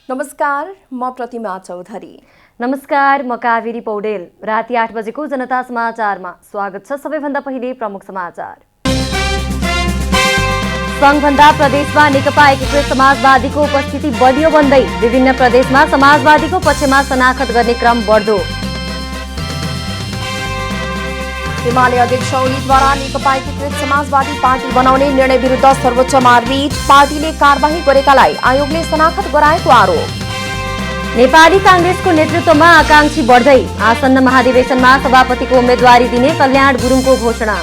नमस्कार, म प्रतिमा चौधरी। नमस्कार, म कावेरी पौडेल। राति 8 बजेको जनता समाचारमा स्वागत छ। सबैभन्दा पहिले प्रमुख समाचार। संघभन्दा प्रदेशमा नेकपा एकीकृत समाजवादीको उपस्थिति बलियो बन्दै, विभिन्न प्रदेशमा समाजवादीको पक्षमा शनाखत गर्ने क्रम बढ्दो। एमाले अध्यक्ष ओलीद्वारा नेकपा एकीकृत समाजवादी पार्टी बनाउने निर्णय विरुद्ध सर्वोच्चमा रिट, पार्टीले कारबाही गरेकालाई आयोगले शनाखत गराएको आरोप। नेपाली कांग्रेसको नेतृत्वमा आकांक्षी बढ्दै, आसन्न महाधिवेशनमा सभापतिको उम्मेदवारी दिने कल्याण गुरुङको घोषणा।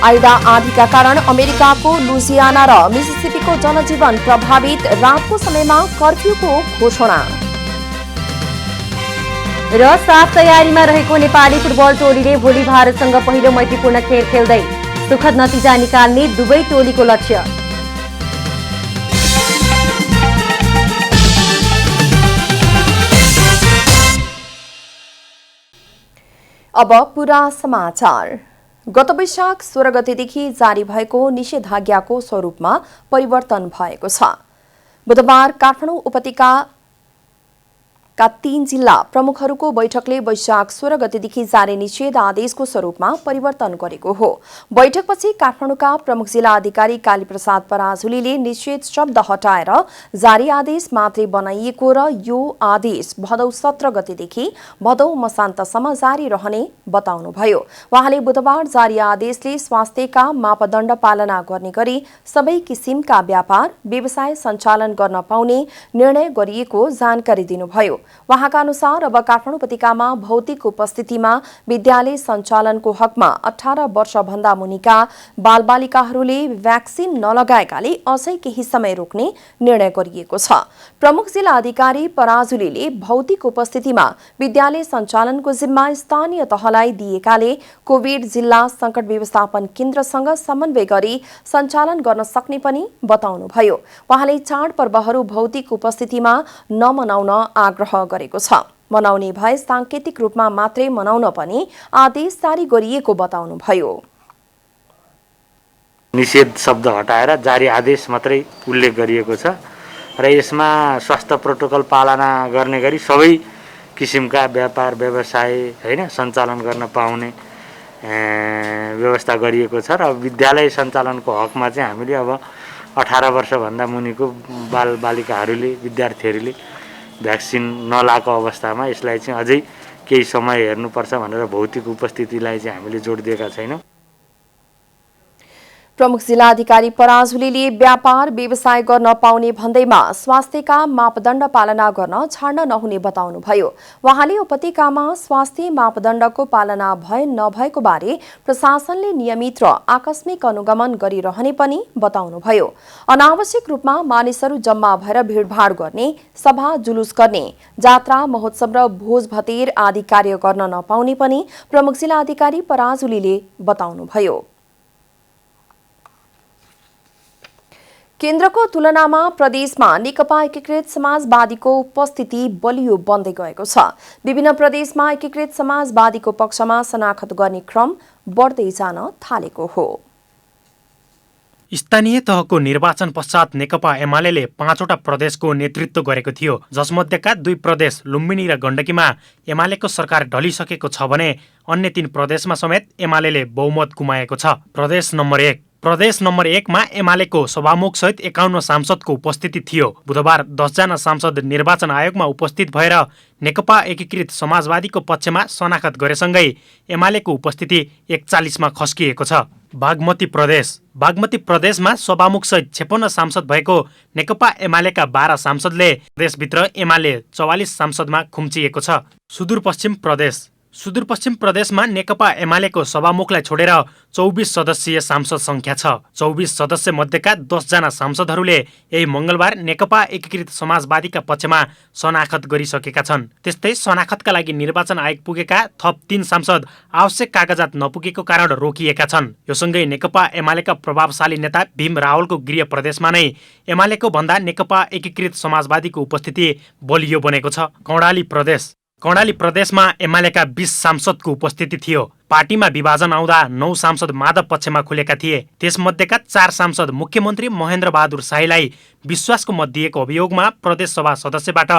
आइडा आँधीका कारण अमेरिकाको लुजियाना र मिसिसिपीको जनजीवन प्रभावित, रातको समयमा कर्फ्यूको घोषणा। र साफ तयारीमा रहेको नेपाली फुटबल टोलीले भोलि भारतसँग पहिलो मैत्रीपूर्ण खेल खेल्दै सुखद नतिजा निकाल्ने दुवै टोलीको लक्ष्य। अब पूरा समाचार। गत वैशाख 16 गतेदेखि जारी भएको निषेधाज्ञाको स्वरूपमा परिवर्तन भएको छ। बुधबार काठमाडौँ उपत्यकाका 3 जिल्ला प्रमुखहरूको बैठकले वैशाख 16 गतेदेखि जारी निषेध आदेशको स्वरूपमा परिवर्तन गरेको हो। बैठकपछि काठमाडौँका प्रमुख जिल्ला अधिकारी कालीप्रसाद पराजुलीले निषेध शब्द हटाएर जारी आदेश मात्रै बनाइएको र यो आदेश भदौ 17 गतेदेखि भदौ मसान्तसम्म जारी रहने बताउनुभयो। उहाँले बुधबार जारी आदेशले स्वास्थ्यका मापदण्ड पालना गर्ने गरी सबै किसिमका व्यापार व्यवसाय सञ्चालन गर्न पाउने निर्णय गरिएको जानकारी दिनुभयो। उहाँका अनुसार अब काठमाडौँ उपत्यकामा भौतिक उपस्थितिमा विद्यालय सञ्चालनको हकमा 18 वर्षभन्दा मुनिका बालबालिकाहरूले भ्याक्सिन नलगाएकाले अझै केही समय रोक्ने निर्णय गरिएको छ। प्रमुख जिल्ला अधिकारी पराजुलीले भौतिक उपस्थितिमा विद्यालय सञ्चालनको जिम्मा स्थानीय तहलाई दिएकाले कोभिड जिल्ला संकट व्यवस्थापन केन्द्रसँग समन्वय गरी सञ्चालन गर्न सक्ने पनि बताउनुभयो। उहाँले चाडपर्वहरू भौतिक उपस्थितिमा नमनाउन आग्रह गरेको छ। मनाउने भए सांकेतिक रूपमा मात्रै मनाउन पनि आदेश जारी गरिएको बताउनुभयो। निषेध शब्द हटाएर जारी आदेश मात्रै उल्लेख गरिएको छ र यसमा स्वास्थ्य प्रोटोकल पालना गर्ने गरी सबै किसिमका व्यापार व्यवसाय हैन सञ्चालन गर्न पाउने व्यवस्था गरिएको छ र विद्यालय सञ्चालनको हकमा चाहिँ हामीले अब 18 वर्षभन्दा मुनिको बालबालिकाहरूले विद्यार्थीहरूले भ्याक्सिन नलाएको अवस्थामा यसलाई चाहिँ अझै केही समय हेर्नुपर्छ भनेर भौतिक उपस्थितिलाई चाहिँ हामीले जोड दिएका छैनौँ। प्रमुख जिल्ला अधिकारी पराजुलीले व्यापार व्यवसाय गर्न पाउने भन्दैमा स्वास्थ्यका मापदण्ड पालना गर्न छाड्न नहुने बताउनुभयो। उहाँले उपत्यकामा स्वास्थ्य मापदण्डको पालना भए नभएको बारे प्रशासनले नियमित र आकस्मिक अनुगमन गरिरहने पनि बताउनुभयो। अनावश्यक रूपमा मानिसहरू जम्मा भएर भिडभाड गर्ने, सभा जुलुस गर्ने, जात्रा महोत्सव र भोज भतेर आदि कार्य गर्न नपाउने पनि प्रमुख जिल्ला अधिकारी पराजुलीले बताउनुभयो। केन्द्रको तुलनामा प्रदेशमा नेकपा एकीकृत समाजवादीको उपस्थिति बलियो बन्दै गएको छ। विभिन्न प्रदेशमा एकीकृत समाजवादीको पक्षमा शनाखत गर्ने क्रम बढ्दै जान थालेको हो। स्थानीय तहको निर्वाचन पश्चात नेकपा एमाले 5वटा प्रदेशको नेतृत्व गरेको थियो, जसमध्येका 2 प्रदेश लुम्बिनी र गण्डकीमा एमालेको सरकार ढलिसकेको छ भने अन्य 3 प्रदेशमा समेत एमाले बहुमत गुमाएको छ। प्रदेश नम्बर 1 मा एमालेको सभामुख सहित 51 सांसदको उपस्थिति थियो। बुधबार 10 जना सांसद निर्वाचन आयोगमा उपस्थित भएर नेकपा एकीकृत समाजवादीको पक्षमा शनाखत गरेसँगै एमालेको उपस्थिति 41 मा खस्किएको छ। बागमती प्रदेशमा सभामुख सहित 56 सांसद भएको नेकपा एमालेका 12 सांसदले देशभित्र एमाले 44 सांसदमा खुम्चिएको छ। सुदूरपश्चिम प्रदेशमा नेकपा एमालेको सभामुखलाई छोडेर 24 सदस्यीय सांसद संख्या छ। 24 सदस्य मध्येका 10 जना सांसदहरूले यही मंगलबार नेकपा एकीकृत समाजवादीका पक्षमा शनाखत गरिसकेका छन्। त्यस्तै शनाखतका लागि निर्वाचन आयोग पुगेका थप 3 सांसद आवश्यक कागजात नपुगेको कारण रोकिएका छन्। यो सँगै नेकपा एमालेका प्रभावशाली नेता भीम रावलको गृह प्रदेशमा नै एमालेको भन्दा नेकपा एकीकृत समाजवादीको उपस्थिति बलियो बनेको छ। कर्णाली प्रदेशमा एमालेका 20 सांसदको उपस्थिति थियो। पार्टीमा विभाजन आउँदा 9 सांसद माधव पक्षमा खुलेका थिए। त्यसमध्येका 4 सांसद मुख्यमन्त्री महेन्द्र बहादुर शाहीलाई विश्वासको मत दिएको अभियोगमा प्रदेशसभा सदस्यबाट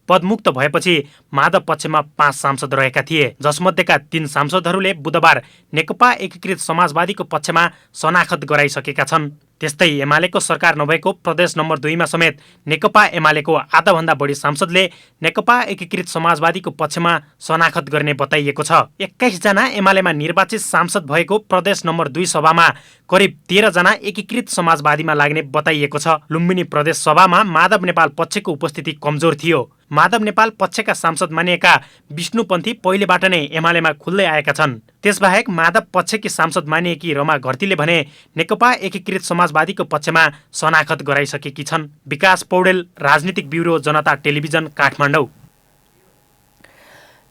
पदमुक्त भएपछि माधव पक्षमा 5 सांसद रहेका थिए, जसमध्येका 3 सांसदहरूले बुधबार नेकपा एकीकृत समाजवादीको पक्षमा शनाखत गराइसकेका छन्। त्यस्तै एमालेको सरकार नभएको प्रदेश नम्बर 2 मा समेत नेकपा एमालेको आधाभन्दा बढी सांसदले नेकपा एकीकृत समाजवादीको पक्षमा शनाखत गर्ने बताइएको छ। 21 जना एमालेमा निर्वाचित सांसद भएको प्रदेश नम्बर 2 सभामा करिब 13 जना एकीकृत समाजवादीमा लाग्ने बताइएको छ। लुम्बिनी प्रदेश सभामा माधव नेपाल पक्षको उपस्थिति कमजोर थियो। माधव नेपाल पक्षका सांसद मानिएका विष्णुपन्थी पहिलेबाट नै एमालेमा खुल्दै आएका छन्। त्यसबाहेक माधव पक्षकी सांसद मानिएकी रमा घरतीले भने नेकपा एकीकृत समाजवादीको पक्षमा शनाखत गराइसकेकी छन्। विकास पौडेल, राजनीतिक ब्युरो, जनता टेलिभिजन, काठमाडौँ।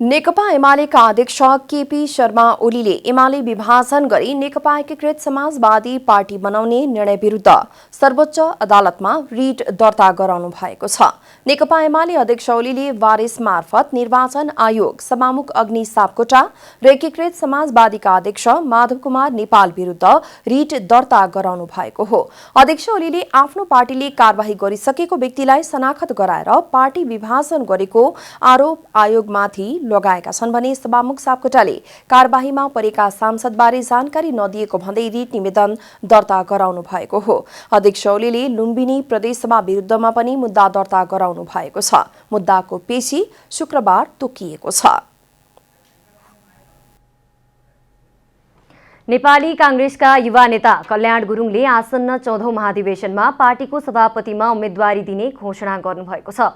नेकपा एमालेका अध्यक्ष केपी शर्मा ओलीले एमाले विभाजन गरी नेकपा एकीकृत समाजवादी पार्टी बनाउने निर्णय विरुद्ध सर्वोच्च अदालतमा रिट दर्ता गराउनु भएको छ। नेकपा एमाले अध्यक्ष ओलीले वारिस मार्फत निर्वाचन आयोग, सभामुख अग्नि सापकोटा र एकीकृत समाजवादीका अध्यक्ष माधव कुमार नेपाल विरुद्ध रिट दर्ता गराउनु भएको हो। अध्यक्ष ओलीले आफ्नो पार्टीले कारबाही गरिसकेको व्यक्तिलाई शनाखत गराएर पार्टी विभाजन गरेको आरोप आयोगमाथि लगाएका छन् भने सभामुख सापकोटाले कारबाहीमा परेका सांसदबारे जानकारी नदिएको भन्दै रिट निवेदन दर्ता गराउनु भएको हो। अध्यक्ष ओलीले लुम्बिनी प्रदेशसभा विरुद्धमा पनि मुद्दा दर्ता गराउनु भएको छ। मुद्दाको पेशी शुक्रबार तोकिएको छ। नेपाली कांग्रेसका युवा नेता कल्याण गुरुङले आसन्न 14औं महाधिवेशनमा पार्टीको सभापतिमा उम्मेदवारी दिने घोषणा गर्नुभएको छ।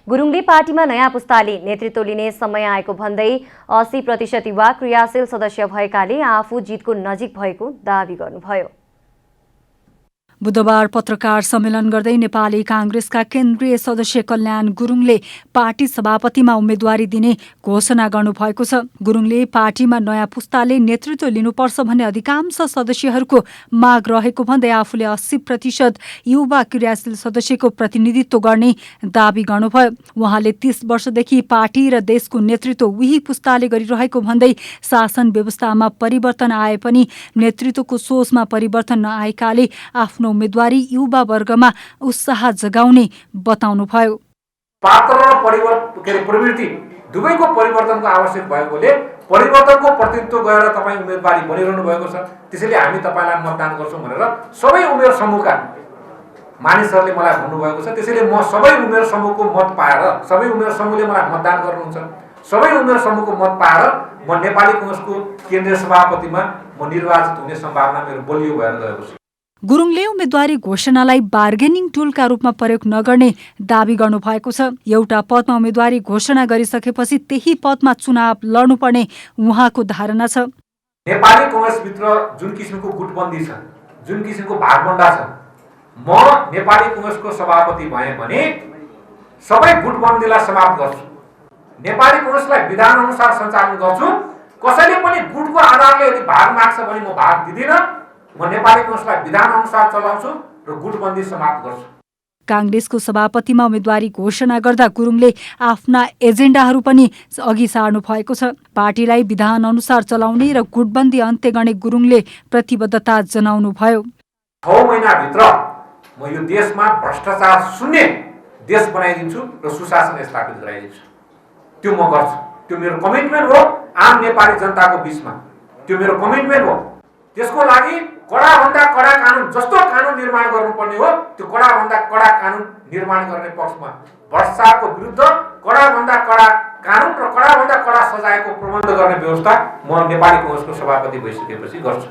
गुरुङले पार्टीमा नयाँ पुस्ताले नेतृत्व लिने समय आएको भन्दै 80% युवा क्रियाशील सदस्य भएकाले आफू जितको नजिक भएको दावी गर्नुभयो। बुधबार पत्रकार सम्मेलन गर्दै नेपाली कांग्रेसका केन्द्रीय सदस्य कल्याण गुरुङले पार्टी सभापतिमा उम्मेदवारी दिने घोषणा गर्नुभएको छ। गुरुङले पार्टीमा नयाँ पुस्ताले नेतृत्व लिनुपर्छ भन्ने अधिकांश सदस्यहरूको माग रहेको भन्दै आफूले 80% युवा क्रियाशील सदस्यको प्रतिनिधित्व गर्ने दावी गर्नुभयो। उहाँले 30 वर्षदेखि पार्टी र देशको नेतृत्व उही पुस्ताले गरिरहेको भन्दै शासन व्यवस्थामा परिवर्तन आए पनि नेतृत्वको सोचमा परिवर्तन नआएकाले आफ्नो उम्मेदवारी युवा वर्गमा उत्साह जगाउने बताउनुभयो। पात्र र प्रवृत्ति दुवैको परिवर्तनको आवश्यक भएकोले परिवर्तनको प्रतिनिधित्व गरेर तपाईँ उम्मेदवारी बनिरहनु भएको छ। त्यसैले हामी तपाईँलाई मतदान गर्छौँ भनेर सबै उमेर समूहका मानिसहरूले मलाई भन्नुभएको छ। त्यसैले म सबै उमेर समूहको मत पाएर, सबै उमेर समूहले मलाई मतदान गर्नुहुन्छ, सबै उमेर समूहको मत पाएर म नेपाली कांग्रेसको केन्द्रीय सभापतिमा म निर्वाचित हुने सम्भावना मेरो बलियो भएर गएको छ। गुरुङले उम्मेदवारी घोषणालाई बार्गेनिङ टुलका रूपमा प्रयोग नगर्ने दावी गर्नुभएको छ। एउटा पदमा उम्मेदवारी घोषणा गरिसकेपछि त्यही पदमा चुनाव लड्नुपर्ने उहाँको धारणा छ। नेपाली कांग्रेसभित्र जुन किसिमको गुटबन्दी छ, जुन किसिमको भागबण्डा छ, म नेपाली कांग्रेसको सभापति भएँ भने सबै गुटबन्दीलाई समाप्त गर्छु। नेपाली कांग्रेसलाई विधान अनुसार सञ्चालन गर्छु। कसैले पनि गुटको आधारले यदि भाग माग्छ भने म भाग दिदिनँ। म नेपाली कांग्रेसलाई विधान अनुसार चलाउँछु र गुटबन्दी समाप्त गर्छु। कांग्रेसको सभापतिमा उम्मेदवारी घोषणा गर्दा गुरुङले आफ्ना एजेन्डाहरू पनि अघि सार्नु भएको छ। पार्टीलाई विधान अनुसार चलाउने र गुटबन्दी अन्त्य गर्ने गुरुङले प्रतिबद्धता जनाउनुभयो। 6 महिनाभित्र म यो देशमा भ्रष्टाचार शून्य देश बनाइदिन्छु र सुशासन स्थापित गराइदिन्छु। त्यो म गर्छु। त्यो मेरो कमिटमेन्ट हो आम नेपाली जनताको बीचमा। त्यो मेरो कमिटमेन्ट हो। त्यसको लागि कडाभन्दा कडा कानुन, जस्तो कानुन निर्माण गर्नुपर्ने हो त्यो कडाभन्दा कडा कानुन निर्माण गर्ने पक्षमा, भ्रष्टाचारको विरुद्ध कडाभन्दा कडा कानुन र कडाभन्दा कडा सजायको प्रबन्ध गर्ने व्यवस्था म नेपाली कांग्रेसको सभापति भइसकेपछि गर्छु।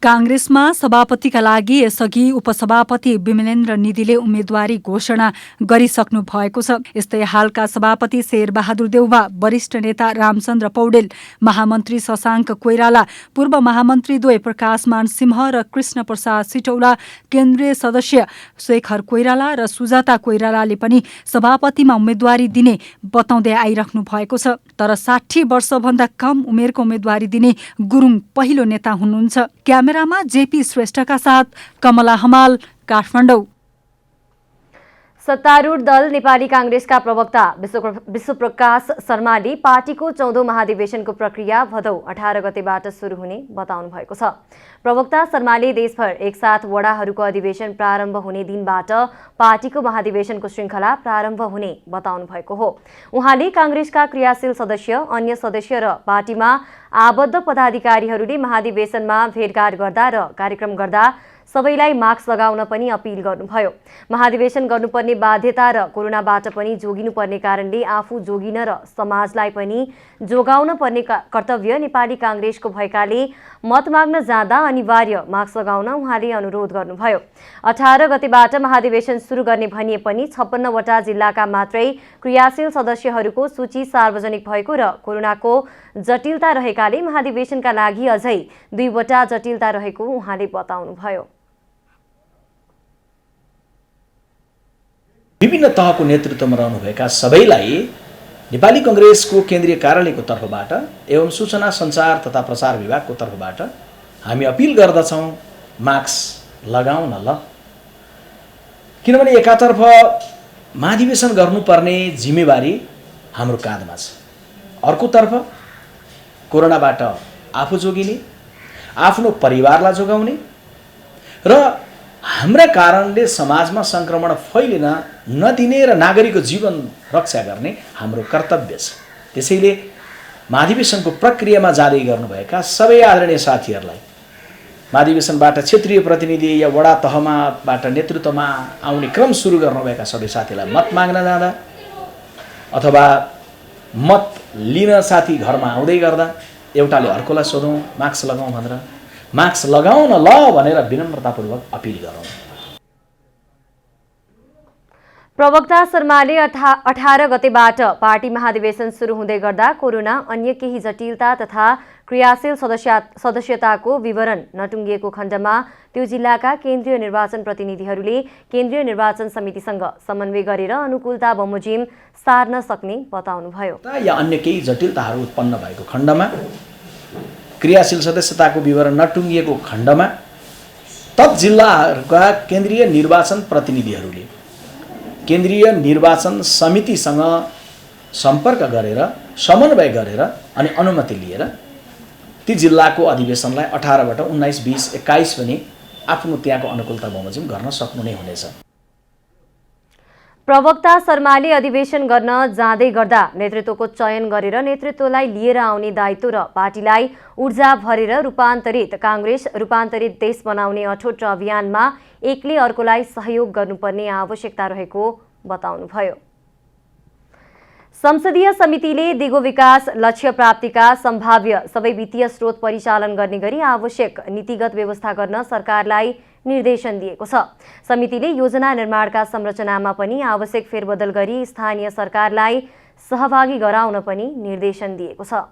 कांग्रेसमा सभापतिका लागि यसअघि उपसभापति विमलेन्द्र निधिले उम्मेदवारी घोषणा गरिसक्नु भएको छ। यस्तै हालका सभापति शेरबहादुर देउवा, वरिष्ठ नेता रामचन्द्र पौडेल, महामन्त्री शशाङ्क कोइराला, पूर्व महामन्त्री द्वय प्रकाशमान सिंह र कृष्ण प्रसाद सिटौला, केन्द्रीय सदस्य शेखर कोइराला र सुजाता कोइरालाले पनि सभापतिमा उम्मेदवारी दिने बताउँदै आइराख्नु भएको छ। तर 60 वर्षभन्दा कम उमेरको उम्मेदवारी दिने गुरुङ पहिलो नेता हुनुहुन्छ। क्यामेरामा जेपी श्रेष्ठका साथ कमला हमाल, काठमाडौँ। सत्तारूढ दल नेपाली कांग्रेसका प्रवक्ता विश्वप्रकाश शर्माले पार्टीको 14औं महाधिवेशनको प्रक्रिया भदौ 18 गतेबाट सुरु हुने बताउनु भएको छ। प्रवक्ता शर्माले देशभर एकसाथ वडाहरूको अधिवेशन प्रारम्भ हुने दिनबाट पार्टीको महाधिवेशनको श्रृङ्खला प्रारम्भ हुने बताउनु भएको हो। उहाँले कांग्रेसका क्रियाशील सदस्य, अन्य सदस्य र पार्टीमा आबद्ध पदाधिकारीहरूले महाधिवेशनमा भेटघाट गर्दा र कार्यक्रम गर्दा सबैलाई मास्क लगाउन पनि अपील गर्नुभयो। महाधिवेशन गर्नुपर्ने बाध्यता र कोरोनाबाट पनि जोगिनुपर्ने कारणले आफू जोगिन र समाजलाई पनि जोगाउन पर्ने कर्तव्य नेपाली कांग्रेसको भएकाले मत माग्न जाँदा अनिवार्य मास्क लगाउन उहाँले अनुरोध गर्नुभयो। 18 गतेबाट महाधिवेशन सुरु गर्ने भनिए पनि 56 वटा जिल्लाका मात्रै क्रियाशील सदस्यहरूको सूची सार्वजनिक भएको र कोरोनाको जटिलता रहेकाले महाधिवेशनका लागि अझै 2 वटा जटिलता रहेको उहाँले बताउनुभयो। विभिन्न तहको नेतृत्वमा रहनुभएका सबैलाई नेपाली कांग्रेसको केन्द्रीय कार्यालयको तर्फबाट एवं सूचना सञ्चार तथा प्रसार विभागको तर्फबाट हामी अपील गर्दछौँ, मास्क लगाउन ल। किनभने एकातर्फ महाधिवेशन गर्नुपर्ने जिम्मेवारी हाम्रो काँधमा छ, अर्कोतर्फ कोरोनाबाट आफू जोगिने, आफ्नो परिवारलाई जोगाउने र हाम्रा कारणले समाजमा संक्रमण फैलिन नदिने र नागरिकको जीवन रक्षा गर्ने हाम्रो कर्तव्य छ। त्यसैले महाधिवेशनको प्रक्रियामा जाँदै गर्नुभएका सबै आदरणीय साथीहरूलाई महाधिवेशनबाट क्षेत्रीय प्रतिनिधि या वडा तहमाबाट नेतृत्वमा आउने क्रम सुरु गर्नुभएका सबै साथीलाई मत माग्न जाँदा अथवा मत लिन साथी घरमा आउँदै गर्दा एउटाले अर्कोलाई सोधौँ मास्क लगाउँ भनेर, मास्क लगाउन ल भनेर विनम्रतापूर्वक अपील गरौँ। प्रवक्ता शर्माले 18 गतेबाट पार्टी महाधिवेशन सुरु हुँदै गर्दा कोरोना, अन्य केही जटिलता तथा क्रियाशील सदस्यताको विवरण नटुङ्गिएको खण्डमा त्यो जिल्लाका केन्द्रीय निर्वाचन प्रतिनिधिहरूले केन्द्रीय निर्वाचन समितिसँग समन्वय गरेर अनुकूलता बमोजिम सार्न सक्ने बताउनुभयो। या अन्य केही जटिलताहरू उत्पन्न भएको खण्डमा, क्रियाशील सदस्यताको विवरण नटुङ्गिएको खण्डमा तत् जिल्लाहरूका केन्द्रीय निर्वाचन प्रतिनिधिहरूले केन्द्रीय निर्वाचन समितिसँग सम्पर्क गरेर समन्वय गरेर अनि अनुमति लिएर ती जिल्लाको अधिवेशनलाई 18बाट 19, 20, 21 पनि आफ्नो त्यहाँको अनुकूलता बमोजिम गर्न सक्नु नै हुनेछ। प्रवक्ता शर्माले अधिवेशन गर्न जाँदै गर्दा नेतृत्वको चयन गरेर नेतृत्वलाई लिएर आउने दायित्व र पार्टीलाई ऊर्जा भरेर रूपान्तरित कांग्रेस, रूपान्तरित देश बनाउने अठोट अभियानमा एकले अर्कोलाई सहयोग गर्नुपर्ने आवश्यकता रहेको बताउनुभयो। संसदीय समितिले दिगो विकास लक्ष्य प्राप्तिका सम्भाव्य सबै वित्तीय स्रोत परिचालन गर्ने गरी आवश्यक नीतिगत व्यवस्था गर्न सरकारलाई निर्देशन दिएको छ। समितिले योजना निर्माणका संरचनामा पनि आवश्यक फेरबदल गरी स्थानीय सरकारलाई सहभागी गराउन पनि निर्देशन दिएको छ।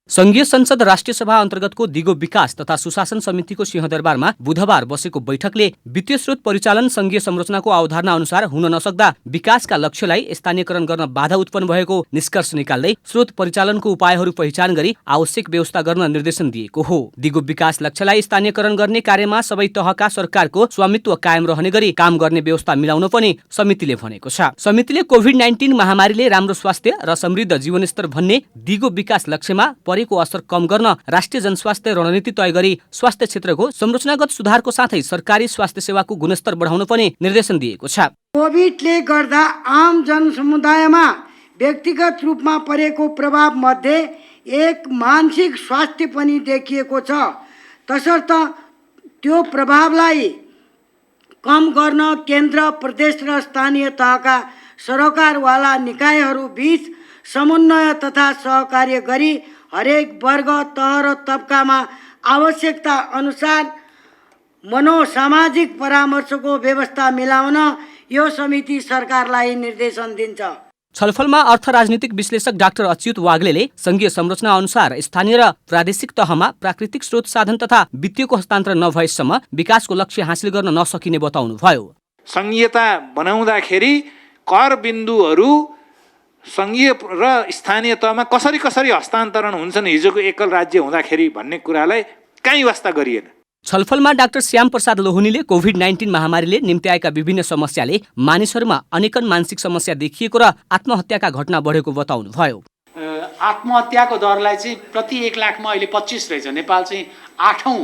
संघीय संसद राष्ट्रिय सभा अन्तर्गतको दिगो विकास तथा सुशासन समितिको सिंहदरबारमा बुधबार बसेको बैठकले वित्तीय स्रोत परिचालन संघीय संरचनाको अवधारणा अनुसार हुन नसक्दा विकासका लक्ष्यलाई स्थानीयकरण गर्न बाधा उत्पन्न भएको निष्कर्ष निकाल्दै स्रोत परिचालनको उपायहरू पहिचान गरी आवश्यक व्यवस्था गर्न निर्देशन दिएको हो। दिगो विकास लक्ष्यलाई स्थानीयकरण गर्ने कार्यमा सबै तहका सरकारको स्वामित्व कायम रहने गरी काम गर्ने व्यवस्था मिलाउन पनि समितिले भनेको छ। समितिले कोभिड-19 महामारीले राम्रो स्वास्थ्य र समृद्ध जीवनस्तर भन्ने दिगो विकास लक्ष्यमा को असर कम गर्न राष्ट्रिय जनस्वास्थ्य रणनीति तय गरी स्वास्थ्य क्षेत्रको संरचनागत सुधारको साथै सरकारी स्वास्थ्य सेवाको गुणस्तर बढाउन पनि निर्देशन दिएको छ। कोभिडले गर्दा आम जनसमुदायमा व्यक्तिगत रूपमा परेको प्रभाव मध्ये एक मानसिक स्वास्थ्य पनि देखिएको छ। तसर्थ त्यो प्रभावलाई कम गर्न केन्द्र, प्रदेश र स्थानीय तहका सरकारवाला निकायहरू बीच समन्वय तथा सहकार्य गरी हरेक वर्ग, तह र तबकामा आवश्यकता अनुसार मनोसामाजिक परामर्शको व्यवस्था मिलाउन यो समिति सरकारलाई निर्देशन दिन्छ। छलफलमा अर्थ राजनीतिक विश्लेषक डाक्टर अच्युत वाग्लेले संघीय संरचना अनुसार स्थानीय र प्रादेशिक तहमा प्राकृतिक स्रोत साधन तथा वित्तीयको हस्तान्तरण नभएसम्म विकासको लक्ष्य हासिल गर्न नसकिने बताउनुभयो। संघीयता बनाउँदाखेरि कर बिन्दुहरू संघीय र स्थानीय तहमा कसरी हस्तान्तरण हुन्छन् हिजोको एकल राज्य हुँदाखेरि भन्ने कुरालाई कहीँ वास्ता गरिएन। छलफलमा डाक्टर श्याम प्रसाद लोहनीले कोभिड-19 महामारीले निम्ति आएका विभिन्न समस्याले मानिसहरूमा अनेकन मानसिक समस्या देखिएको र आत्महत्याका घटना बढेको बताउनुभयो। आत्महत्याको दरलाई चाहिँ प्रति 1 लाखमा अहिले 25 रहेछ। नेपाल चाहिँ 8औं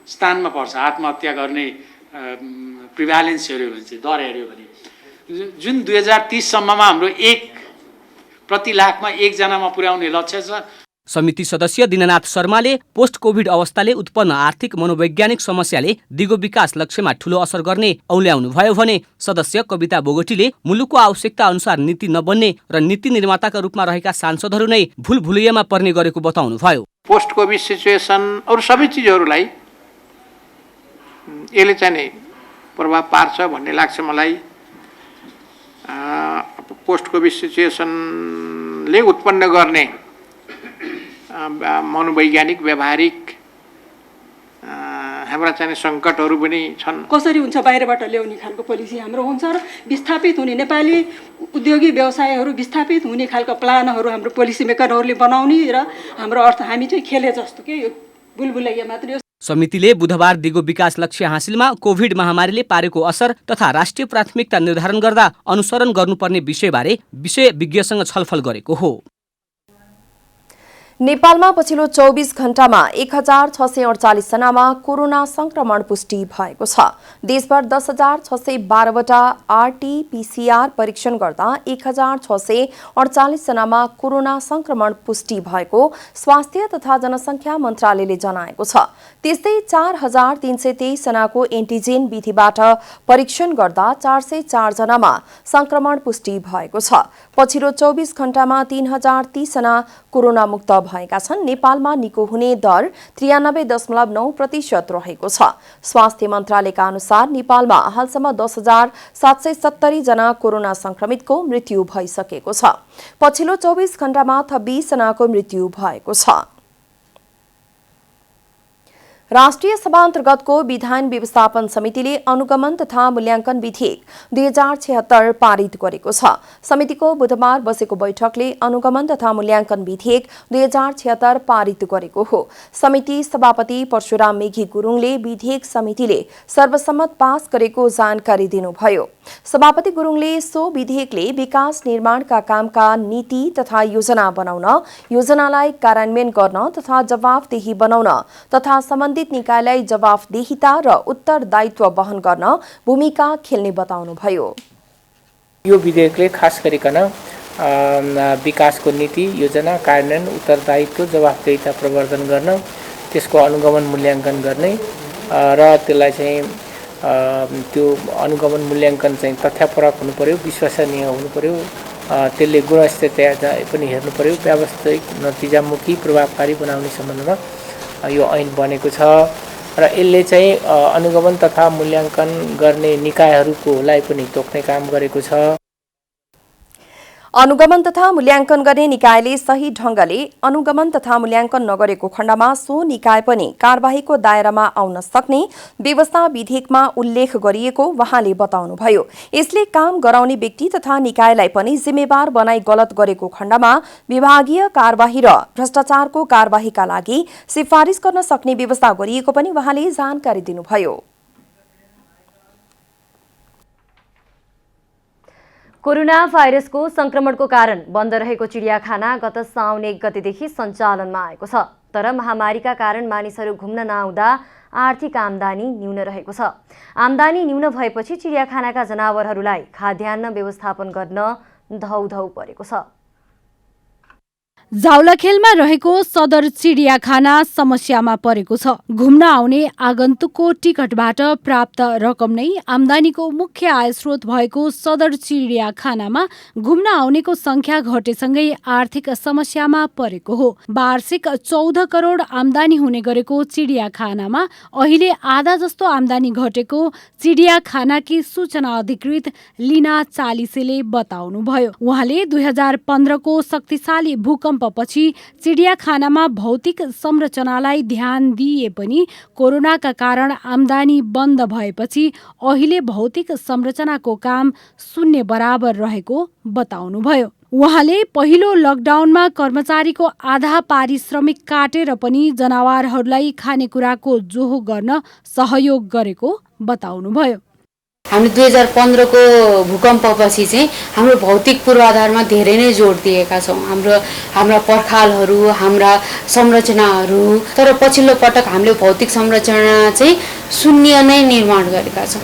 स्थानमा पर्छ आत्महत्या गर्ने प्रिभ्यालेन्स हेऱ्यो भने चाहिँ, दर हेऱ्यो भने। जुन 2030 सम्ममा हाम्रो 1 प्रति लाखमा 1 जनामा पुर्याउने लक्ष्य छ। समिति सदस्य दिननाथ शर्माले पोस्ट कोभिड अवस्थाले उत्पन्न आर्थिक मनोवैज्ञानिक समस्याले दिगो विकास लक्ष्यमा ठूलो असर गर्ने औल्याउनु भयो भने सदस्य कविता बोगटीले मुलुकको आवश्यकता अनुसार नीति नबन्ने र नीति निर्माताका रूपमा रहेका सांसदहरू नै भुलभुलैयामा पर्ने गरेको बताउनु भयो। पोस्ट कोभिड सिचुएसन अरू सबै चिजहरूलाई यसले चाहिँ नि प्रभाव पार्छ भन्ने लाग्छ मलाई। पोस्ट कोभिड सिचुएसनले उत्पन्न गर्ने मनोवैज्ञानिक व्यावहारिक हाम्रा चाहिँ सङ्कटहरू पनि छन्। कसरी हुन्छ बाहिरबाट ल्याउने खालको पोलिसी हाम्रो हुन्छ र विस्थापित हुने नेपाली उद्योगी व्यवसायहरू विस्थापित हुने खालको प्लानहरू हाम्रो पोलिसी मेकरहरूले बनाउने र हाम्रो अर्थ हामी चाहिँ खेले जस्तो के यो बुलबुलैया मात्रै। समितिले बुधबार दिगो विकास लक्ष्य हासिलमा कोभिड महामारीले पारेको असर तथा राष्ट्रिय प्राथमिकता निर्धारण गर्दा अनुसरण गर्नुपर्ने विषयबारे विषय विज्ञसँग छलफल गरेको हो। नेपालमा पछिल्लो 24 घण्टामा 1648 जनामा कोरोना संक्रमण पुष्टि भएको छ। देशभर 10,612 वटा आरटी-पीसीआर परीक्षण गर्दा 1648 जनामा कोरोना संक्रमण पुष्टि भएको स्वास्थ्य तथा जनसंख्या मन्त्रालयले जनाएको छ। त्यस्तै 4323 जनाको एन्टिजेन विधिबाट परीक्षण गर्दा 404 जनामा संक्रमण पुष्टि भएको छ। पछिल्लो 24 घण्टामा 3030 जना कोरोना मुक्त भएका छन्। नेपालमा निको हुने दर 93.9% रहेको छ। स्वास्थ्य मन्त्रालयका अनुसार नेपालमा हालसम्म 10,770 जना कोरोना संक्रमितको मृत्यु भइसकेको छ। पछिल्लो 24 घण्टामा 20 जनाको मृत्यु भएको छ। राष्ट्रिय सभा अन्तर्गतको विधान व्यवस्थापन समितिले अनुगमन तथा मूल्याङ्कन विधेयक 2076 पारित गरेको छ। समितिको बुधबार बसेको बैठकले अनुगमन तथा मूल्याङ्कन विधेयक 2076 पारित गरेको हो। समिति सभापति परशुराम मेघी गुरुङले विधेयक समितिले सर्वसम्मत पास गरेको जानकारी दिनुभयो। सभापति गुरुङले सो विधेयकले विकास निर्माणका कामका नीति तथा योजना बनाउन, योजनालाई कार्यान्वयन गर्न तथा जवाफदेही बनाउन तथा सम्बन्धित निकायलाई जवाफदेहिता र उत्तरदायित्व वहन गर्न भूमिका खेल्ने बताउनुभयो। यो विधेयकले खास गरिकन विकासको नीति, योजना, कार्यान्वयन, उत्तरदायित्व, जवाफदेहिता प्रवर्धन गर्न, त्यसको अनुगमन मूल्याङ्कन गर्ने र त्यसलाई चाहिँ त्यो अनुगमन मूल्याङ्कन चाहिँ तथ्यपरक हुनु पर्यो, विश्वसनीय हुनु पर्यो, त्यसले गुणस्तरीयता पनि हेर्नु पर्यो, व्यावसायिक नतिजामुखी प्रभावकारी बनाउने सम्बन्धमा यो ऐन बनेको छ र यसले चाहिँ अनुगमन तथा मूल्याङ्कन गर्ने निकायहरूलाई पनि तोक्ने काम गरेको छ। अनुगमन तथा मूल्याङ्कन गर्ने निकायले सही ढंगले अनुगमन तथा मूल्याङ्कन नगरेको खण्डमा सो निकाय पनि कारबाहीको दायरामा आउन सक्ने व्यवस्था विधेयकमा उल्लेख गरिएको उहाँले बताउनुभयो। यसले काम गराउने व्यक्ति तथा निकायलाई पनि जिम्मेवार बनाई गलत गरेको खण्डमा विभागीय कारबाही र भ्रष्टाचारको कारबाहीका लागि सिफारिस गर्न सक्ने व्यवस्था गरिएको पनि उहाँले जानकारी दिनुभयो। कोरोना भाइरसको संक्रमणको कारण बन्द रहेको चिडियाखाना गत साउन 1 गतेदेखि सञ्चालनमा आएको छ। तर महामारीका कारण मानिसहरू घुम्न नआउँदा आर्थिक आम्दानी न्यून रहेको छ। आम्दानी न्यून भएपछि चिडियाखानाका जनावरहरूलाई खाद्यान्न व्यवस्थापन गर्न धौधौ परेको छ। जाउलाखेलमा रहेको सदर चिडियाखाना समस्यामा परेको छ। घुम्न आउने आगन्तुकको टिकटबाट प्राप्त रकम नै आम्दानीको मुख्य आय स्रोत भएको सदर चिडियाखानामा घुम्न आउनेको संख्या घटेसँगै आर्थिक समस्यामा परेको हो। वार्षिक 14 करोड आम्दानी हुने गरेको चिडियाखानामा अहिले आधा जस्तो आम्दानी घटेको चिडियाखानाकी सूचना अधिकृत लीना चालिसेले बताउनुभयो। उहाँले 2015 को शक्तिशाली भूकम्प पछि चिडियाखानामा भौतिक संरचनालाई ध्यान दिए पनि कोरोनाका कारण आम्दानी बन्द भएपछि अहिले भौतिक संरचनाको काम शून्य बराबर रहेको बताउनुभयो। उहाँले पहिलो लकडाउनमा कर्मचारीको आधा पारिश्रमिक काटेर पनि जनावरहरूलाई खानेकुराको जोहो गर्न सहयोग गरेको बताउनुभयो। हामीले 2015को भूकम्पपछि चाहिँ हाम्रो भौतिक पूर्वाधारमा धेरै नै जोड दिएका छौँ। हाम्रा पर्खालहरू, हाम्रा संरचनाहरू, तर पछिल्लो पटक हामीले भौतिक संरचना चाहिँ शून्य नै निर्माण गरेका छौँ।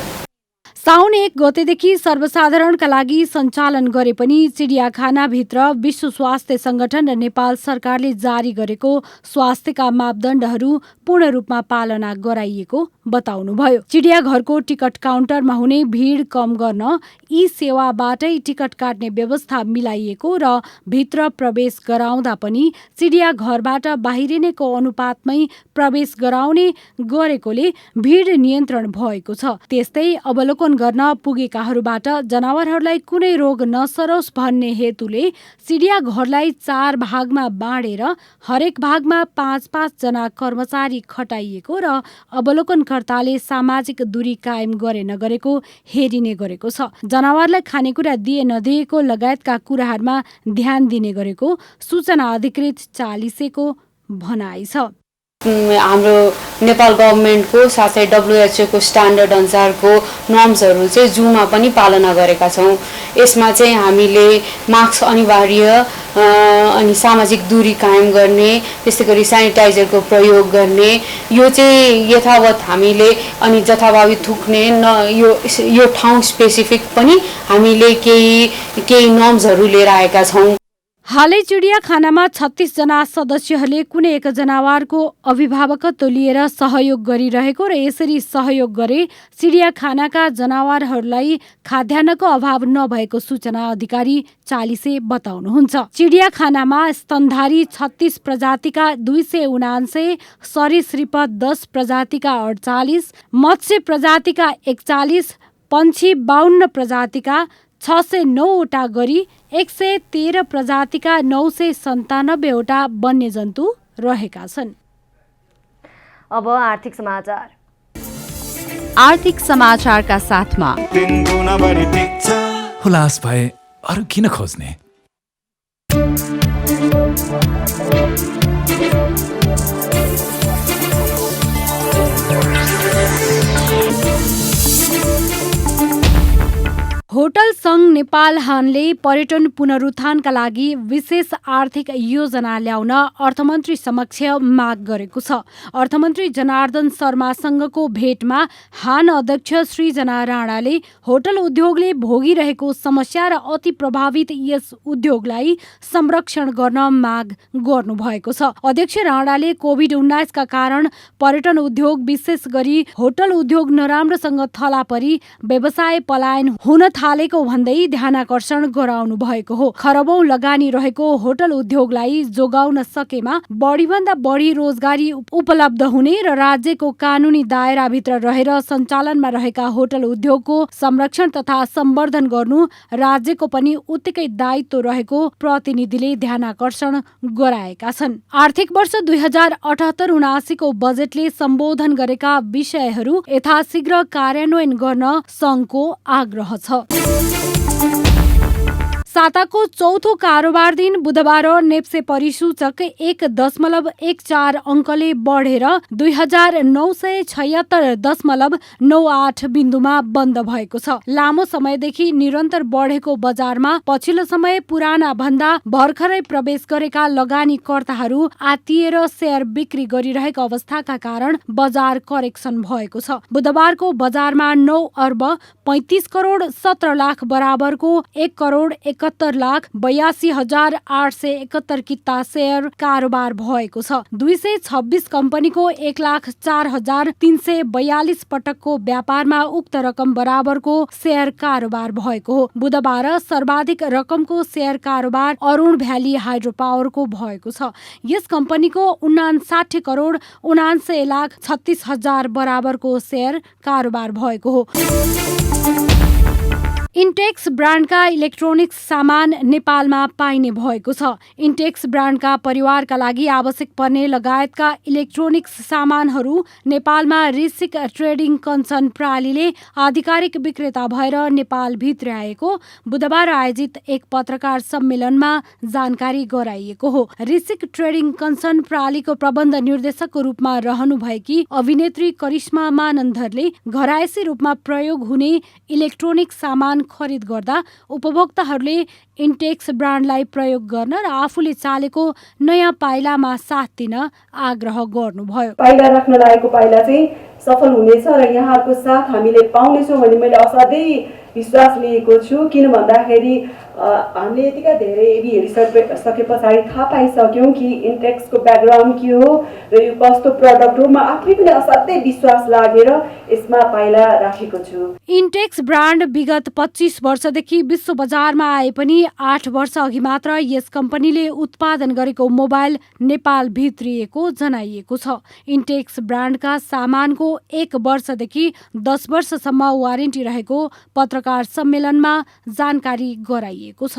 साउन 1 गतेदेखि सर्वसाधारणका लागि सञ्चालन गरे पनि चिडियाखानाभित्र विश्व स्वास्थ्य संगठन र नेपाल सरकारले जारी गरेको स्वास्थ्यका मापदण्डहरू पूर्ण रूपमा पालना गराइएको बताउनुभयो। चिडियाघरको टिकट काउन्टरमा हुने भिड कम गर्न यी सेवाबाटै टिकट काट्ने व्यवस्था मिलाइएको र भित्र प्रवेश गराउँदा पनि चिडियाघरबाट बाहिरिनेको अनुपातमै प्रवेश गराउने गरेकोले भिड नियन्त्रण भएको छ। त्यस्तै अवलोकन गर्न पुगेकाहरूबाट जनावरहरूलाई कुनै रोग नसरोस् भन्ने हेतुले चिडियाघरलाई 4 भागमा बाँडेर हरेक भागमा 5-5 जना कर्मचारी खटाइएको र अवलोकनकर्ताले सामाजिक दूरी कायम गरे नगरेको हेरिने गरेको छ। जनावरलाई खानेकुरा दिए नदिएको लगायतका कुराहरूमा ध्यान दिने गरेको सूचना अधिकृत 40 को भनाइ छ। हाम्रो नेपाल गभर्मेन्टको साथै WHO को स्ट्यान्डर्ड अनुसारको नर्म्सहरू चाहिँ जूमा पनि पालना गरेका छौँ। यसमा चाहिँ हामीले मास्क अनिवार्य अनि सामाजिक दूरी कायम गर्ने, त्यस्तै गरी सेनिटाइजरको प्रयोग गर्ने, यो चाहिँ यथावत हामीले अनि जथाभावी थुक्ने यो ठाउँ स्पेसिफिक पनि हामीले केही नर्म्सहरू लिएर आएका छौँ। हालै चिडियाखानामा 36 जना सदस्यहरूले कुनै एक जनावरको अभिभावकत्व लिएर सहयोग गरिरहेको र यसरी सहयोग गरे चिडियाखानाका जनावरहरूलाई खाद्यान्नको अभाव नभएको सूचना अधिकारी 40 बताउनुहुन्छ। चिडियाखानामा स्तनधारी 36 प्रजातिका 279, सरीसृप 10 प्रजातिका 48, मत्स्य प्रजातिका 41, पंक्षी 52 प्रजातिका 609 वटा गरी 113 प्रजातिका 997 वटा वन्यजन्तु रहेका छन्। अब आर्थिक समाचार। आर्थिक समाचारका साथमा हुलास भए अरू किन खोज्ने। होटल सङ्घ नेपाल हानले पर्यटन पुनरुत्थानका लागि विशेष आर्थिक योजना ल्याउन अर्थमन्त्री समक्ष माग गरेको छ। अर्थमन्त्री जनार्दन शर्मासँगको भेटमा हान अध्यक्ष सृजना राणाले होटल उद्योगले भोगिरहेको समस्या र अति प्रभावित यस उद्योगलाई संरक्षण गर्न माग गर्नुभएको छ। अध्यक्ष राणाले कोभिड-19 का कारण पर्यटन उद्योग विशेष गरी होटल उद्योग नराम्रोसँग थला परी व्यवसाय पलायन हुन थालेको भन्दै ध्यानाकर्षण गराउनु भएको हो। खरबौं लगानी रहेको होटल उद्योगलाई जोगाउन सकेमा बढीभन्दा बढी रोजगारी उपलब्ध हुने र राज्यको कानुनी दायराभित्र रहेर सञ्चालनमा रहेका होटल उद्योगको संरक्षण तथा सम्वर्धन गर्नु राज्यको पनि उत्तिकै दायित्व रहेको प्रतिनिधिले ध्यानाकर्षण गराएका छन्। आर्थिक वर्ष 2078-79 को बजेटले सम्बोधन गरेका विषयहरू यथाशीघ्र कार्यान्वयन गर्न सङ्घको आग्रह छ। साताको चौथो कारोबार दिन बुधबार नेप्से परिसूचक 1.14 अङ्कले बढेर 2976.98 बिन्दुमा बन्द भएको छ। लामो समयदेखि निरन्तर बढेको बजारमा पछिल्लो समय पुराना भन्दा भर्खरै प्रवेश गरेका लगानीकर्ताहरू आत्तिएर शेयर बिक्री गरिरहेको अवस्थाका कारण बजार करेक्सन भएको छ। बुधबारको बजारमा 9 अर्ब 35 करोड 17 लाख बराबरको 1 करोड 71,82,871 किता शेयर कारोबार भएको छ। 226 कम्पनीको 1,04,342 पटकको व्यापारमा उक्त रकम बराबरको शेयर कारोबार भएको हो। बुधबार सर्वाधिक रकमको शेयर कारोबार अरुण भ्याली हाइड्रो पावरको भएको छ। यस कम्पनीको 59 करोड 79,36,000 बराबरको शेयर कारोबार भएको हो। इन्टेक्स ब्रान्डका इलेक्ट्रोनिक्स सामान नेपालमा पाइने भएको छ। इन्टेक्स ब्रान्डका परिवारका लागि आवश्यक पर्ने लगायतका इलेक्ट्रोनिक्स सामानहरू नेपालमा रिसिक ट्रेडिङ कन्सर्न प्रणालीले आधिकारिक विक्रेता भएर नेपालभित्र आएको बुधबार आयोजित एक पत्रकार सम्मेलनमा जानकारी गराइएको हो। रिसिक ट्रेडिङ कन्सर्न प्रणालीको प्रबन्ध निर्देशकको रूपमा रहनुभएकी अभिनेत्री करिश्मा मानन्धरले घरायसी रूपमा प्रयोग हुने इलेक्ट्रोनिक सामान खरिद गर्दा उपभोक्ताहरूले इन्टेक्स ब्रान्डलाई प्रयोग गर्न र आफूले चालेको नयाँ पाइलामा साथ दिन आग्रह गर्नुभयो। पाइला राख्न लागेको पाइला चाहिँ सफल हुनेछ र यहाँहरूको साथ हामीले पाउनेछौँ भन्ने मैले असाध्यै विश्वास लिएको छु। किन भन्दाखेरि हामीले यतिका धेरै एबी हेरिसके पछाडि थाहा पाइसक्यौँ कि इन्टेक्सको ब्याकग्राउन्ड के हो र यो कस्तो प्रडक्ट हो। म आफै पनि असाध्यै विश्वास लागेर यसमा पाइला राखेको छु। इन्टेक्स ब्रान्ड विगत 25 वर्षदेखि विश्व बजारमा आए पनि 8 वर्ष अघि मात्र यस कम्पनीले उत्पादन गरेको मोबाइल नेपाल भित्रिएको जनाइएको छ। इन्टेक्स ब्रान्डका सामानको 1 वर्षदेखि 10 वर्षसम्म वारेन्टी रहेको पत्रकार सम्मेलनमा जानकारी गराइएको छ।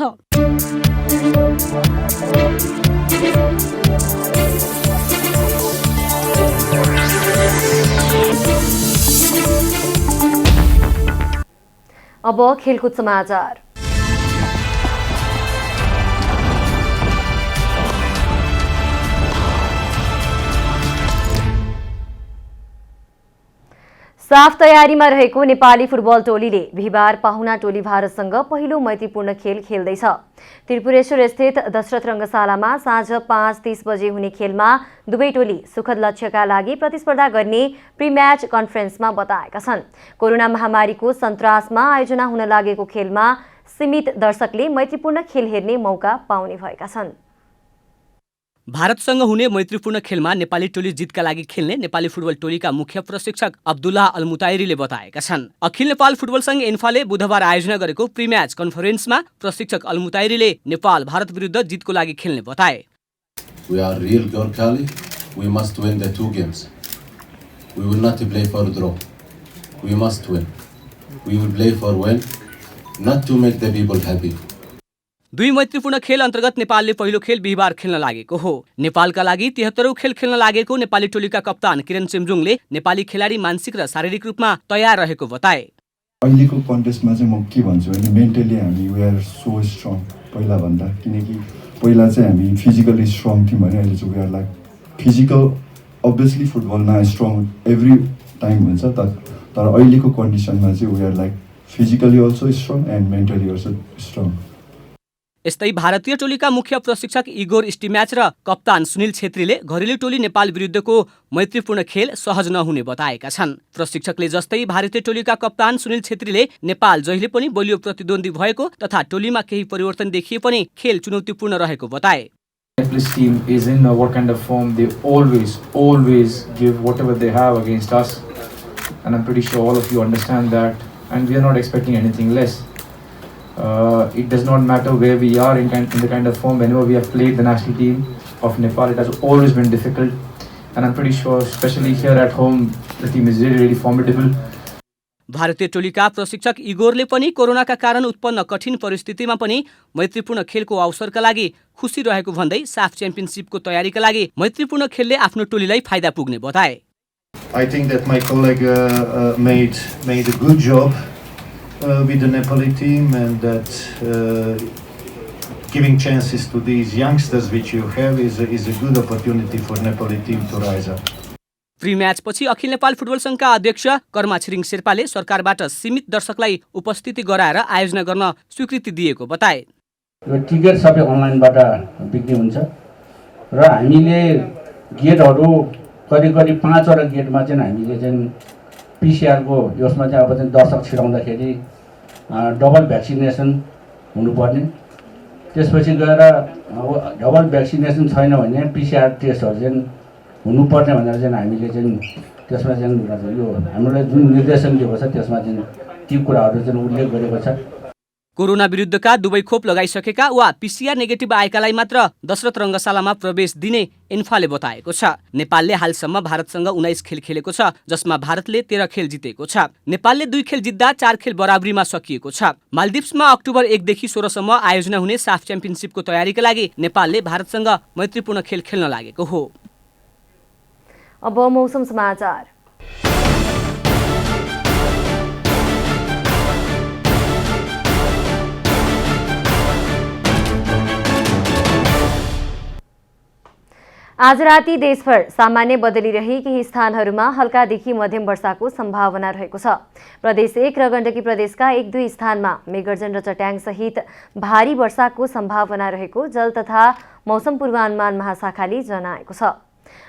अब खेलकुद समाचार। साफ तयारीमा रहेको नेपाली फुटबल टोलीले बिहिबार पाहुना टोली भारतसँग पहिलो मैत्रीपूर्ण खेल खेल्दैछ। त्रिपुरेश्वर स्थित दशरथ रङ्गशालामा साँझ 5:30 बजे हुने खेलमा दुवै टोली सुखद लक्ष्यका लागि प्रतिस्पर्धा गर्ने प्री म्याच कन्फरेन्समा बताएका छन्। कोरोना महामारीको सन्तासमा आयोजना हुन लागेको खेलमा सीमित दर्शकले मैत्रीपूर्ण खेल हेर्ने मौका पाउने भएका छन्। भारतसँग हुने मैत्रीपूर्ण खेलमा नेपाली टोली जितका लागि खेल्ने नेपाली फुटबल टोलीका मुख्य प्रशिक्षक अब्दुल्लाह अलमुताइरीले बताएका छन्। अखिल नेपाल फुटबल संघ एन्फाले बुधबार आयोजना गरेको प्री म्याच कन्फरेन्समा प्रशिक्षक अलमुताइरीले नेपाल भारत विरुद्ध जितको लागि खेल्ने बताए। We are real Gorkhali. We must win the 2 games. We will not play for draw. We must win. We will play for win, not to make the people happy. दुई मैत्रीपूर्ण खेल अन्तर्गत नेपालले पहिलो खेल बिहिबार खेल्न लागेको हो। नेपालका लागि 73औं खेल खेल्न लागेको नेपाली टोलीका कप्तान किरण चेम्जुङले नेपाली खेलाडी मानसिक र शारीरिक रूपमा तयार रहेको बताए। अहिलेको कन्टेस्टमा चाहिँ म के भन्छु भने मेन्टली हामी वी आर सो स्ट्रङ पहिला भन्दा, किनकि पहिला चाहिँ हामी फिजिकली स्ट्रङ थियौँ भने अहिले चाहिँ we are like physical obviously फुटबलमा स्ट्रङ एभ्री टाइम हुन्छ, तर अहिलेको कन्डिसनमा चाहिँ we are like physically also strong and mentally also strong. यस्तै भारतीय टोलीका मुख्य प्रशिक्षक इगोर स्टिम्याच र कप्तान सुनिल छेत्रीले घरेलु टोली नेपाल विरुद्धको मैत्रीपूर्ण खेल सहज नहुने बताएका छन्। प्रशिक्षकले जस्तै भारतीय टोलीका कप्तान सुनिल छेत्रीले नेपाल जहिले पनि बलियो प्रतिद्वन्दी भएको तथा टोलीमा केही परिवर्तन देखिए पनि खेल चुनौतीपूर्ण रहेको बताए। This team is in what kind of form they always give whatever they have against us, and I'm pretty sure all of you understand that, and we are not expecting anything less. It does not matter where we are in the kind of form. Whenever we have played the national team of Nepal, it has always been difficult, and I'm pretty sure, especially here at home, the team is really formidable. भारतीय टोलीका प्रशिक्षक इगोरले पनि कोरोनाका कारण उत्पन्न कठिन परिस्थितिमा पनि मैत्रीपूर्ण खेलको अवसरका लागि खुसी रहेको भन्दै साफ च्याम्पियनशिपको तयारीका लागि मैत्रीपूर्ण खेलले आफ्नो टोलीलाई फाइदा पुग्ने बताए। I think that my colleague made a good job with the Nepali team, and that giving chances to these youngsters which you have is a good opportunity for Nepali team to rise up. Pre match पछि अखिल Nepal football संघका अध्यक्ष कर्मा छिरिङ शेर्पाले सरकारबाट सीमित दर्शकलाई उपस्थिति गराएर आयोजना गर्न स्वीकृति दिएको बताए। यो टिकट सबै अनलाइनबाट बिक्री हुन्छ र हामीले गेटहरू करिब 5वटा गेटमा चाहिँ हामीले चाहिँ पीसीआरको यसमा चाहिँ अब चाहिँ दर्शक छिराउँदाखेरि डबल भ्याक्सिनेसन हुनुपर्ने, त्यसपछि गएर डबल भ्याक्सिनेसन छैन भने पीसीआर टेस्टहरू चाहिँ हुनुपर्ने भनेर चाहिँ हामीले चाहिँ त्यसमा चाहिँ यो हामीलाई जुन निर्देशन दिएको छ त्यसमा चाहिँ ती कुराहरू चाहिँ उल्लेख गरेको छ। कोरोना विरुद्धका दुवै खोप लगाइसकेका वा PCR नेगेटिभ आएकालाई मात्र दशरथ रङ्गशालामा प्रवेश दिने इन्फाले बताएको छ। नेपालले हालसम्म भारतसँग 19 खेल खेलेको छ, जसमा भारतले 13 खेल जितेको छ। नेपालले 2 खेल जित्दा 4 खेल बराबरीमा सकिएको छ। मालदिप्समा अक्टोबर 1 देखि 16 सम्म आयोजना हुने साफ च्याम्पियनसिपको तयारीका लागि नेपालले भारतसँग मैत्रीपूर्ण खेल खेल्न लागेको हो। अब मौसम समाचार। आज राति देशभर सामान्य बदली रही केही स्थानहरूमा हल्कादेखि मध्यम वर्षाको सम्भावना रहेको छ। प्रदेश 1 र गण्डकी प्रदेशका 1-2 स्थानमा मेघगर्जन र चट्याङ सहित भारी वर्षाको सम्भावना रहेको जल तथा मौसम पूर्वानुमान महाशाखाले जनाएको छ।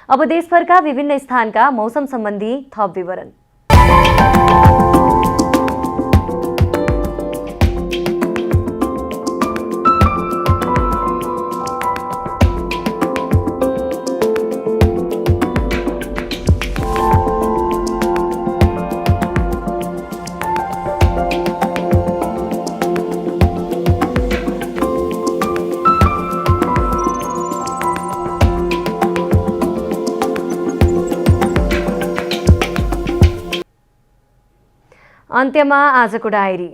अब देशभरका विभिन्न स्थानका मौसम सम्बन्धी थप विवरण। अन्त्यमा आजको डायरी।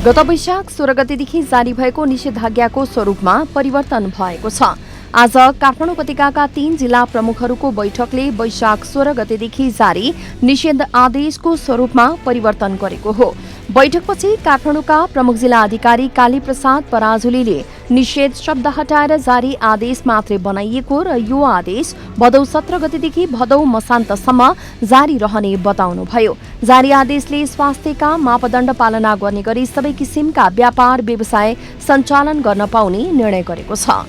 गत वैशाख 16 गतेदेखि जारी भएको निषेधाज्ञाको स्वरूपमा परिवर्तन भएको छ। आज काठमाडौँ उपत्यकाका 3 जिल्ला प्रमुखहरूको बैठकले वैशाख 16 गतेदेखि जारी निषेध आदेशको स्वरूपमा परिवर्तन गरेको हो। बैठकपछि काठमाडौँका प्रमुख जिल्ला अधिकारी कालीप्रसाद पराजुलीले निषेध शब्द हटाएर जारी आदेश मात्रै बनाइएको र यो आदेश भदौ 17 गतेदेखि भदौ मसान्तसम्म जारी रहने बताउनुभयो। जारी आदेशले स्वास्थ्यका मापदण्ड पालना गर्ने गरी सबै किसिमका व्यापार व्यवसाय सञ्चालन गर्न पाउने निर्णय गरेको छ।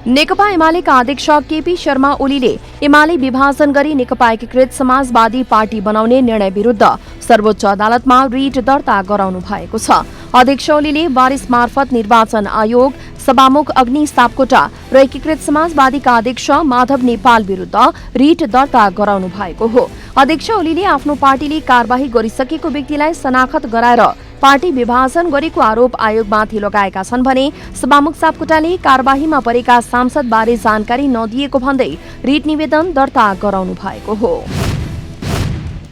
नेकपा एमालेका अध्यक्ष केपी शर्मा ओलीले एमाले विभाजन गरी नेकपा एकीकृत समाजवादी पार्टी बनाउने निर्णय विरुद्ध सर्वोच्च अदालतमा रिट दर्ता गराउनु भएको छ। अध्यक्ष ओलीले वारिस मार्फत निर्वाचन आयोग, सभामुख अग्नि सापकोटा र एकीकृत समाजवादीका अध्यक्ष माधव नेपाल विरुद्ध रिट दर्ता गराउनु भएको हो। अध्यक्ष ओलीले आफ्नो पार्टीले कारबाही गरिसकेको व्यक्तिलाई शनाखत गराएर पार्टी विभाजन गरेको आरोप आयोगमाथि लगाएका छन् भने सभामुख सापकोटाले कारबाहीमा परेका सांसदबारे जानकारी नदिएको भन्दै रिट निवेदन दर्ता गराउनु भएको हो।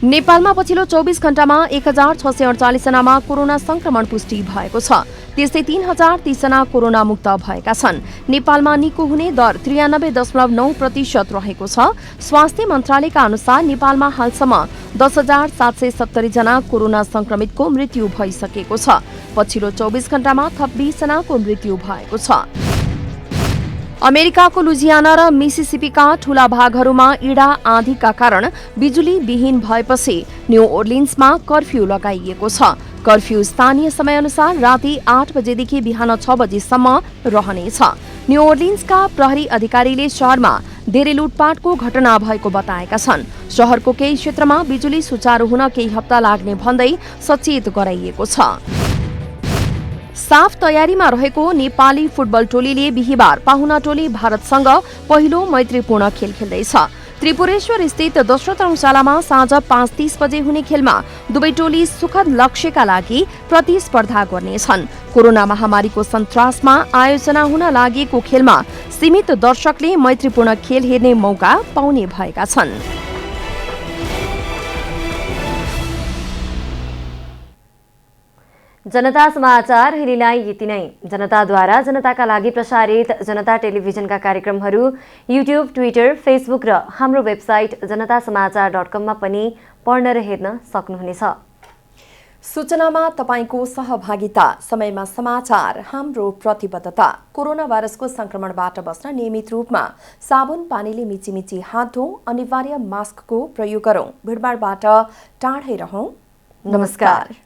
नेपालमा पछिल्लो 24 घण्टामा 1648 जनामा कोरोना संक्रमण पुष्टि भएको छ। त्यस्तै 3030 जना कोरोना मुक्त भएका छन्। नेपालमा निको हुने दर 93.9% रहेको छ। स्वास्थ्य मन्त्रालयका अनुसार नेपालमा हालसम्म 10,770 जना कोरोना संक्रमितको मृत्यु भइसकेको छ। पछिल्लो 24 घण्टामा थप 20 जनाको मृत्यु भएको छ। अमेरिकाको लुजियाना र मिसिसिपीका ठूला भागहरूमा इडा आँधीका कारण बिजुली विहीन भएपछि न्यू ओर्लिन्समा कर्फ्यू लगाइएको छ। कर्फ्यू स्थानीय समयअनुसार राति 8 बजेदेखि बिहान 6 बजेसम्म रहनेछ। न्यू ओर्लिन्सका प्रहरी अधिकारीले शहरमा धेरै लुटपाटको घटना भएको बताएका छन्। शहरको केही क्षेत्रमा बिजुली सुचारू हुन केही हप्ता लाग्ने भन्दै सचेत गराइएको छ। साफ तयारीमा रहेको नेपाली फुटबल टोलीले बिहीबार पाहुना टोली भारतसँग पहिलो मैत्रीपूर्ण खेल खेल्दैछ। त्रिपुरेश्वर स्थित दशरथ रङ्गशालामा साँझ 5:30 बजे हुने खेलमा दुवै टोली सुखद लक्ष्यका लागि प्रतिस्पर्धा गर्नेछन्। कोरोना महामारीको सन्तासमा आयोजना हुन लागेको खेलमा सीमित दर्शकले मैत्रीपूर्ण खेल हेर्ने मौका पाउने भएका छन्। जनता समाचार हेलीलाई यति नै। जनताद्वारा जनताका लागि प्रसारित जनता टेलिभिजनका कार्यक्रमहरू युट्युब, ट्विटर, फेसबुक र हाम्रो वेबसाइट जनतासमाचार.com मा पनि पढ्न र हेर्न सक्नुहुनेछ। सूचनामा तपाईको सहभागिता, समयमा समाचार हाम्रो प्रतिबद्धता। कोरोना भाइरसको संक्रमणबाट बस्न नियमित रूपमा साबुन पानीले मिचिमिची हात धौं, अनिवार्य मास्कको प्रयोग गरौं, भिडभाडबाट टाढै रहौं। नमस्कार।